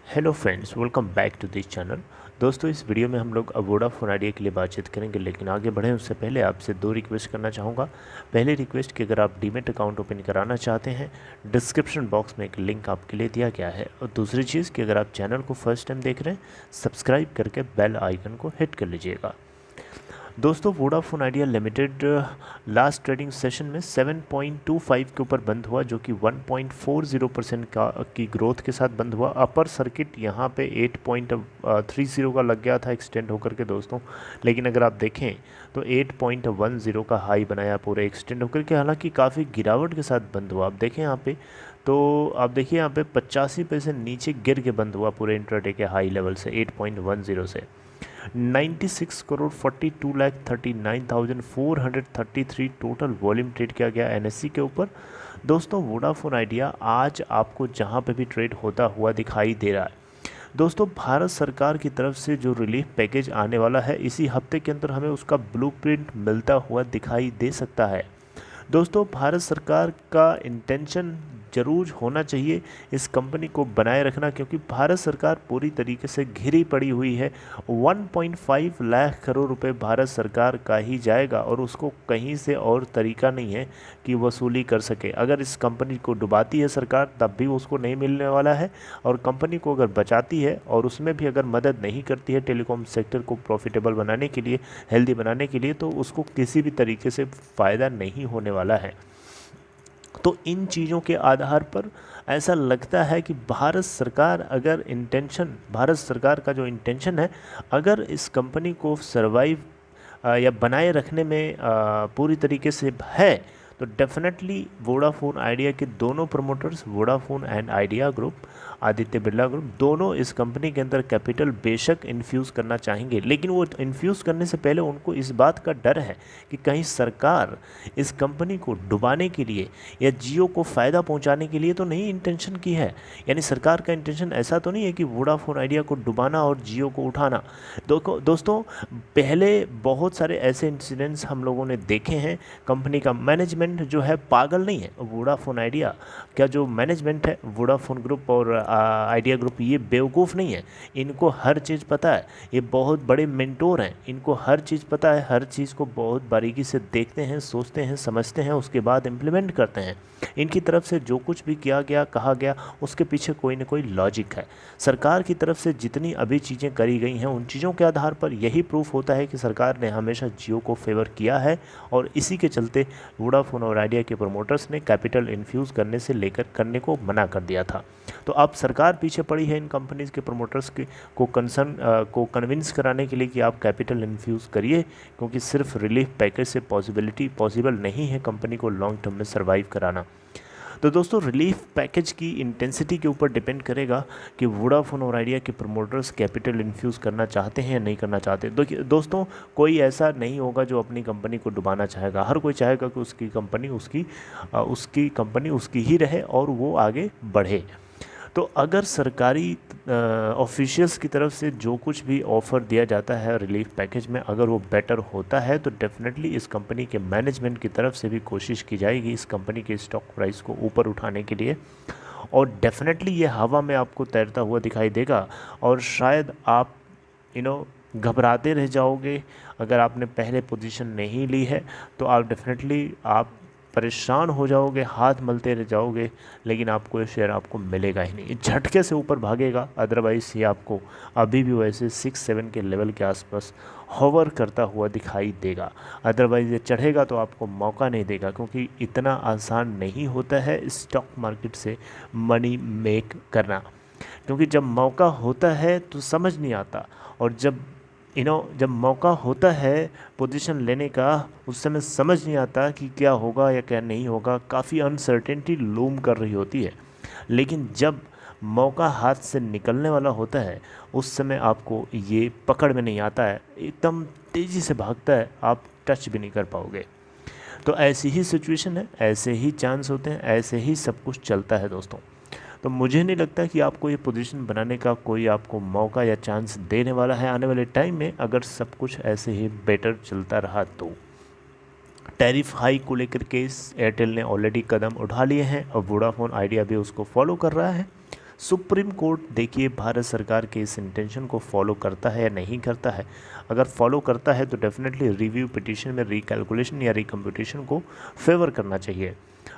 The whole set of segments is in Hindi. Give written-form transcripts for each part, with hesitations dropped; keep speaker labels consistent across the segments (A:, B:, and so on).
A: Hello friends, welcome back to this channel. दोस्तों, इस वीडियो में हम लोग अब वोडाफोन आइडिया के लिए बातचीत करेंगे, लेकिन आगे बढ़ें उससे पहले आपसे दो रिक्वेस्ट करना चाहूँगा। पहली रिक्वेस्ट कि अगर आप डीमेट अकाउंट ओपन कराना चाहते हैं, डिस्क्रिप्शन बॉक्स में एक लिंक आपके लिए दिया गया है। और दूसरी चीज़ कि अगर आप चैनल को फर्स्ट टाइम देख रहे हैं, सब्सक्राइब करके बेल आइकन को हिट कर लीजिएगा। दोस्तों, Vodafone idea limited last trading session में 7.25 के ऊपर बंद हुआ, जो कि 1.40% की ग्रोथ के साथ बंद हुआ। अपर सर्किट यहाँ पे 8.30 का लग गया था एक्सटेंड होकर के दोस्तों, लेकिन अगर आप देखें तो 8.10 का हाई बनाया पूरे एक्सटेंड होकर के, हालांकि काफ़ी गिरावट के साथ बंद हुआ। आप देखें यहाँ पे, तो आप देखिए यहाँ पे 85 पैसे नीचे गिर के बंद हुआ पूरे इंट्राडे के हाई लेवल से 8.10 से। 96 करोड़ 42,39,433 टोटल वॉल्यूम ट्रेड किया गया एनएससी के ऊपर। दोस्तों, वोडाफोन आइडिया आज आपको जहां पे भी ट्रेड होता हुआ दिखाई दे रहा है। दोस्तों, भारत सरकार की तरफ से जो रिलीफ पैकेज आने वाला है, इसी हफ्ते के अंदर हमें उसका ब्लूप्रिंट मिलता हुआ दिखाई दे सकता है। दोस्तों, भारत सरकार का इंटेंशन जरूर होना चाहिए इस कंपनी को बनाए रखना, क्योंकि भारत सरकार पूरी तरीके से घिरी पड़ी हुई है। 1.5 लाख करोड़ रुपए भारत सरकार का ही जाएगा और उसको कहीं से और तरीका नहीं है कि वसूली कर सके। अगर इस कंपनी को डुबाती है सरकार, तब भी उसको नहीं मिलने वाला है, और कंपनी को अगर बचाती है और उसमें भी अगर मदद नहीं करती है टेलीकॉम सेक्टर को प्रॉफिटेबल बनाने के लिए, हेल्दी बनाने के लिए, तो उसको किसी भी तरीके से फ़ायदा नहीं होने वाला है। तो इन चीज़ों के आधार पर ऐसा लगता है कि भारत सरकार का जो इंटेंशन है, अगर इस कंपनी को सरवाइव या बनाए रखने में पूरी तरीके से है, तो डेफिनेटली वोडाफोन आइडिया के दोनों promoters, Vodafone and idea group, Aditya Birla group, दोनों इस कंपनी के अंदर कैपिटल बेशक इन्फ्यूज़ करना चाहेंगे, लेकिन वो इन्फ्यूज़ करने से पहले उनको इस बात का डर है कि कहीं सरकार इस कंपनी को डुबाने के लिए या जियो को फ़ायदा पहुंचाने के लिए तो नहीं इंटेंशन की है। यानी सरकार का इंटेंशन ऐसा तो नहीं है कि वोडाफोन आइडिया को डुबाना और जियो को उठाना। दोस्तों, पहले बहुत सारे ऐसे इंसिडेंट्स हम लोगों ने देखे हैं। कंपनी का मैनेजमेंट जो है पागल नहीं है। वोडाफोन आइडिया का जो मैनेजमेंट है, वोडाफोन ग्रुप और आइडिया ग्रुप, ये बेवकूफ़ नहीं है। इनको हर चीज़ पता है। ये बहुत बड़े मेंटोर हैं, इनको हर चीज़ पता है। हर चीज़ को बहुत बारीकी से देखते हैं, सोचते हैं, समझते हैं, उसके बाद इम्प्लीमेंट करते हैं। इनकी तरफ से जो कुछ भी किया गया, कहा गया, उसके पीछे कोई ना कोई लॉजिक है। सरकार की तरफ से जितनी अभी चीज़ें करी गई हैं, उन चीज़ों के आधार पर यही प्रूफ होता है कि सरकार ने हमेशा जियो को फेवर किया है, और इसी के चलते वोडाफोन और आइडिया के प्रमोटर्स ने कैपिटल इन्फ्यूज़ करने को मना कर दिया था। तो अब सरकार पीछे पड़ी है इन कंपनीज़ के प्रमोटर्स को कन्विंस कराने के लिए कि आप कैपिटल इन्फ्यूज़ करिए, क्योंकि सिर्फ रिलीफ पैकेज से पॉसिबल नहीं है कंपनी को लॉन्ग टर्म में सर्वाइव कराना। तो दोस्तों, रिलीफ पैकेज की इंटेंसिटी के ऊपर डिपेंड करेगा कि वोडाफोन और आइडिया के प्रमोटर्स कैपिटल इन्फ्यूज़ करना चाहते हैं या नहीं करना चाहते। दोस्तों, कोई ऐसा नहीं होगा जो अपनी कंपनी को डुबाना चाहेगा। हर कोई चाहेगा कि उसकी कंपनी उसकी ही रहे और वो आगे बढ़े। तो अगर सरकारी ऑफिशियल्स की तरफ से जो कुछ भी ऑफ़र दिया जाता है रिलीफ पैकेज में, अगर वो बेटर होता है, तो डेफिनेटली इस कंपनी के मैनेजमेंट की तरफ से भी कोशिश की जाएगी इस कंपनी के स्टॉक प्राइस को ऊपर उठाने के लिए, और डेफिनेटली ये हवा में आपको तैरता हुआ दिखाई देगा। और शायद आप घबराते रह जाओगे। अगर आपने पहले पोजीशन नहीं ली है, तो आप डेफिनेटली परेशान हो जाओगे, हाथ मलते रह जाओगे, लेकिन आपको ये शेयर आपको मिलेगा ही नहीं, झटके से ऊपर भागेगा। अदरवाइज़ ये आपको अभी भी वैसे 6-7 के लेवल के आसपास होवर करता हुआ दिखाई देगा। अदरवाइज़ ये चढ़ेगा तो आपको मौका नहीं देगा, क्योंकि इतना आसान नहीं होता है स्टॉक मार्केट से मनी मेक करना। क्योंकि जब मौका होता है तो समझ नहीं आता, और जब मौका होता है पोजीशन लेने का, उस समय समझ नहीं आता कि क्या होगा या क्या नहीं होगा। काफ़ी अनसर्टेनिटी लूम कर रही होती है, लेकिन जब मौका हाथ से निकलने वाला होता है, उस समय आपको ये पकड़ में नहीं आता है, एकदम तेज़ी से भागता है, आप टच भी नहीं कर पाओगे। तो ऐसी ही सिचुएशन है, ऐसे ही चांस होते हैं, ऐसे ही सब कुछ चलता है दोस्तों। तो मुझे नहीं लगता कि आपको ये पोजीशन बनाने का कोई आपको मौका या चांस देने वाला है आने वाले टाइम में, अगर सब कुछ ऐसे ही बेटर चलता रहा तो। टैरिफ हाई को लेकर के एयरटेल ने ऑलरेडी कदम उठा लिए हैं और वोडाफोन आइडिया भी उसको फॉलो कर रहा है। सुप्रीम कोर्ट देखिए भारत सरकार के इस इंटेंशन को फॉलो करता है या नहीं करता है। अगर फॉलो करता है तो डेफिनेटली रिव्यू पिटीशन में रिकैलकुलेशन या रिकम्प्यूटेशन को फेवर करना चाहिए,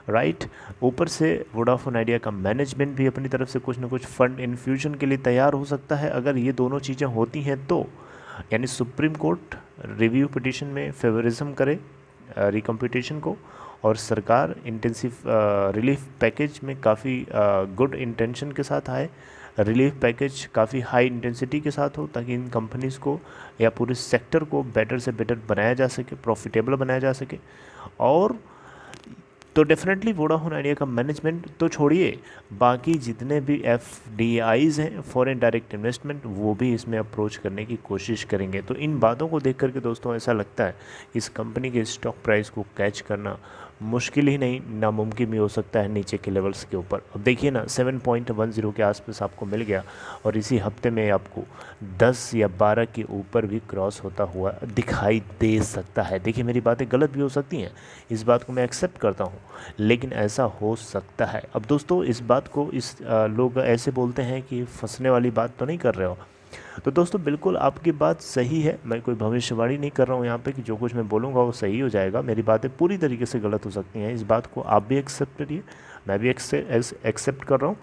A: राइट। ऊपर से वोडाफोन आइडिया का मैनेजमेंट भी अपनी तरफ से कुछ ना कुछ फंड इन्फ्यूजन के लिए तैयार हो सकता है। अगर ये दोनों चीज़ें होती हैं तो यानी सुप्रीम कोर्ट रिव्यू पिटीशन में फेवरिज्म करे रिकम्प्यूटेशन को, और सरकार इंटेंसिव रिलीफ पैकेज में काफ़ी गुड इंटेंशन के साथ आए, रिलीफ पैकेज काफ़ी हाई इंटेंसिटी के साथ हो, ताकि इन कंपनीज़ को या पूरे सेक्टर को बेटर से बेटर बनाया जा सके, प्रॉफिटेबल बनाया जा सके। और तो डेफिनेटली वोडाफोन आइडिया का मैनेजमेंट तो छोड़िए, बाकी जितने भी FDIs हैं, फॉरेन डायरेक्ट इन्वेस्टमेंट, वो भी इसमें अप्रोच करने की कोशिश करेंगे। तो इन बातों को देख करके दोस्तों ऐसा लगता है इस कंपनी के स्टॉक प्राइस को कैच करना मुश्किल ही नहीं, नामुमकिन भी हो सकता है नीचे के लेवल्स के ऊपर। अब देखिए ना 7.10 के आसपास आपको मिल गया, और इसी हफ्ते में आपको 10 या 12 के ऊपर भी क्रॉस होता हुआ दिखाई दे सकता है। देखिए मेरी बातें गलत भी हो सकती हैं, इस बात को मैं एक्सेप्ट करता हूँ, लेकिन ऐसा हो सकता है। अब दोस्तों इस बात को लोग ऐसे बोलते हैं कि फंसने वाली बात तो नहीं कर रहे हो, तो दोस्तों बिल्कुल आपकी बात सही है। मैं कोई भविष्यवाणी नहीं कर रहा हूँ यहाँ पे कि जो कुछ मैं बोलूँगा वो सही हो जाएगा। मेरी बातें पूरी तरीके से गलत हो सकती हैं, इस बात को आप भी एक्सेप्ट करिए, मैं भी एक्सेप्ट कर रहा हूँ।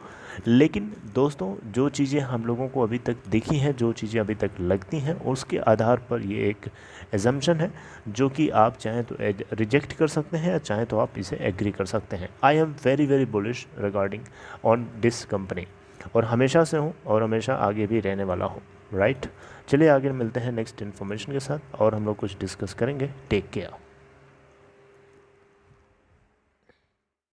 A: लेकिन दोस्तों जो चीज़ें हम लोगों को अभी तक दिखी हैं, जो चीज़ें अभी तक लगती हैं, उसके आधार पर ये एक एजम्पशन है जो कि आप चाहें तो रिजेक्ट कर सकते हैं, या चाहें तो आप इसे एग्री कर सकते हैं। I am very very bullish regarding on this company, और हमेशा से हूँ और हमेशा आगे भी रहने वाला हूँ, राइट। चलिए आगे मिलते हैं नेक्स्ट इन्फॉर्मेशन के साथ, और हम लोग कुछ डिस्कस करेंगे। Take care.